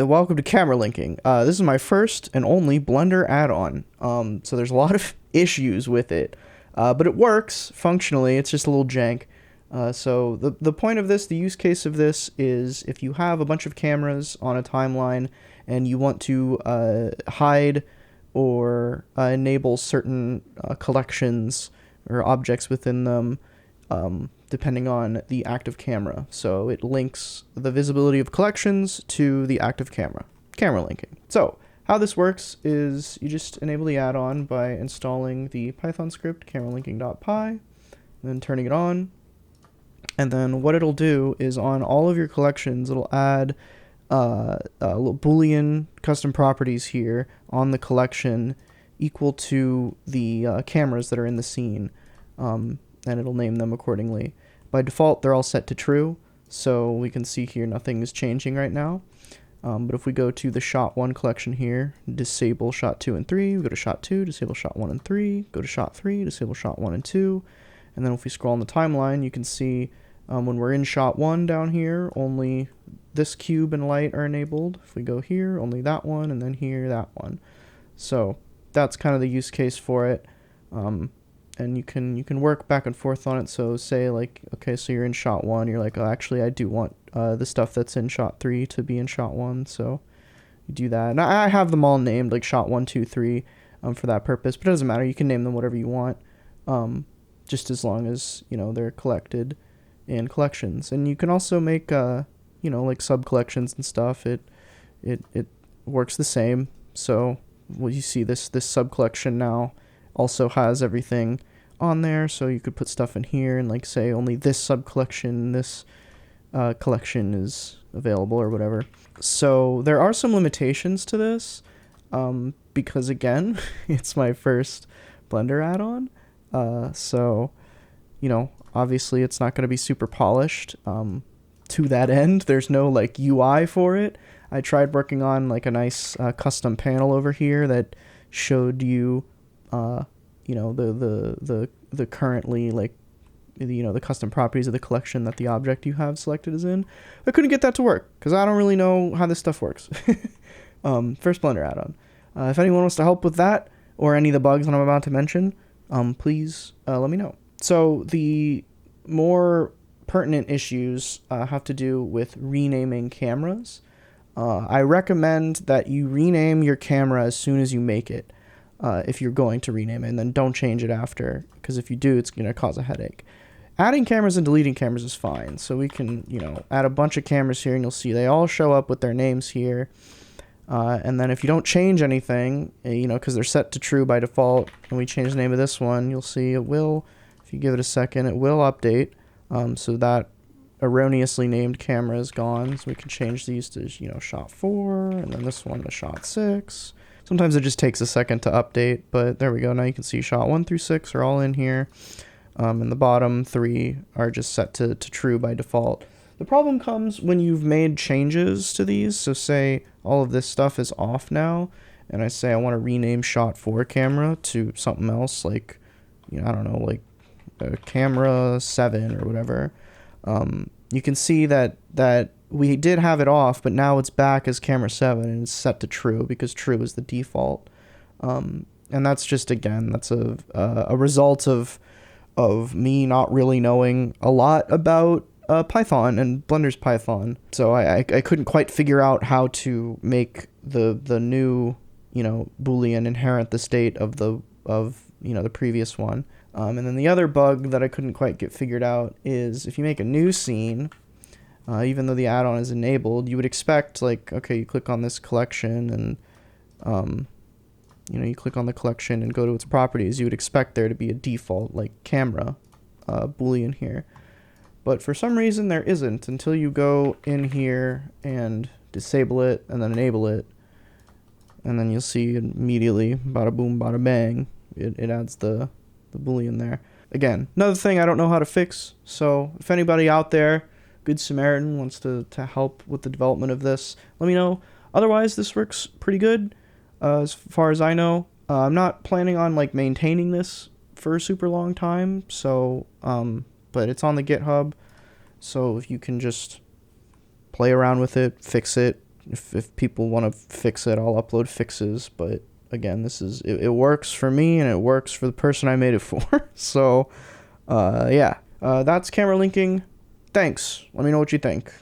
Welcome to camera linking. This is my first and only Blender add-on. So there's a lot of issues with it, but it works functionally. It's just a little jank. So the point of this, the use case of this, is if you have a bunch of cameras on a timeline and you want to hide or enable certain collections or objects within them, depending on the active camera. So it links the visibility of collections to the active camera linking. So how this works is you just enable the add-on by installing the Python script cameralinking.py and then turning it on. And then what it'll do is on all of your collections, it'll add little Boolean custom properties here on the collection equal to the cameras that are in the scene. And it'll name them accordingly. By default, they're all set to true, so we can see here nothing is changing right now. But if we go to the shot 1 collection here, disable shot 2 and 3, we go to shot 2, disable shot 1 and 3, go to shot 3, disable shot 1 and 2, and then if we scroll on the timeline, you can see when we're in shot 1 down here, only this cube and light are enabled. If we go here, only that one, and then here, that one. So that's kind of the use case for it. And you can work back and forth on it. So say like, okay, so you're in shot 1, you're like, oh, actually I do want the stuff that's in shot 3 to be in shot 1, so you do that. And I have them all named like shot 1, 2, 3 for that purpose, but it doesn't matter. You can name them whatever you want, just as long as, you know, they're collected in collections. And you can also make, you know, like sub collections and stuff. It works the same. So well, you see this sub collection now also has everything on there, so you could put stuff in here and like say only this sub collection, this collection is available or whatever. So there are some limitations to this, because again, it's my first Blender add-on, so you know, obviously it's not going to be super polished. To that end, there's no like UI for it. I tried working on like a nice custom panel over here that showed you you know, the currently like, you know, the custom properties of the collection that the object you have selected is in. I couldn't get that to work because I don't really know how this stuff works. First Blender add-on. If anyone wants to help with that or any of the bugs that I'm about to mention, please let me know. So the more pertinent issues have to do with renaming cameras. I recommend that you rename your camera as soon as you make it. If you're going to rename it, and then don't change it after, because if you do, it's going to cause a headache. Adding cameras and deleting cameras is fine, so we can, you know, add a bunch of cameras here, and you'll see they all show up with their names here, and then if you don't change anything, you know, because they're set to true by default, and we change the name of this one, you'll see it will, if you give it a second, it will update, so that erroneously named camera is gone, so we can change these to, you know, shot 4, and then this one to shot 6. Sometimes it just takes a second to update, but there we go. Now you can see shot 1 through 6 are all in here. And the bottom 3 are just set to true by default. The problem comes when you've made changes to these. So say all of this stuff is off now, and I say I want to rename shot 4 camera to something else, like, you know, I don't know, like camera 7 or whatever. You can see that we did have it off, but now it's back as camera 7 and it's set to true because true is the default. And that's just, again, that's a result of me not really knowing a lot about Python and Blender's Python. So I couldn't quite figure out how to make the new, you know, Boolean inherit the state of you know, the previous one. And then the other bug that I couldn't quite get figured out is if you make a new scene, even though the add-on is enabled, you would expect, like, okay, you click on this collection and, you know, you click on the collection and go to its properties, you would expect there to be a default, like, camera Boolean here. But for some reason there isn't until you go in here and disable it and then enable it. And then you'll see immediately, bada boom, bada bang, it adds the Boolean there. Again, another thing I don't know how to fix, so if anybody out there, Good Samaritan, wants to help with the development of this, let me know. Otherwise, this works pretty good, as far as I know. I'm not planning on, like, maintaining this for a super long time, so, but it's on the GitHub, so if you can just play around with it, fix it, if people want to fix it, I'll upload fixes. But again, it works for me and it works for the person I made it for. So, yeah, that's camera linking. Thanks. Let me know what you think.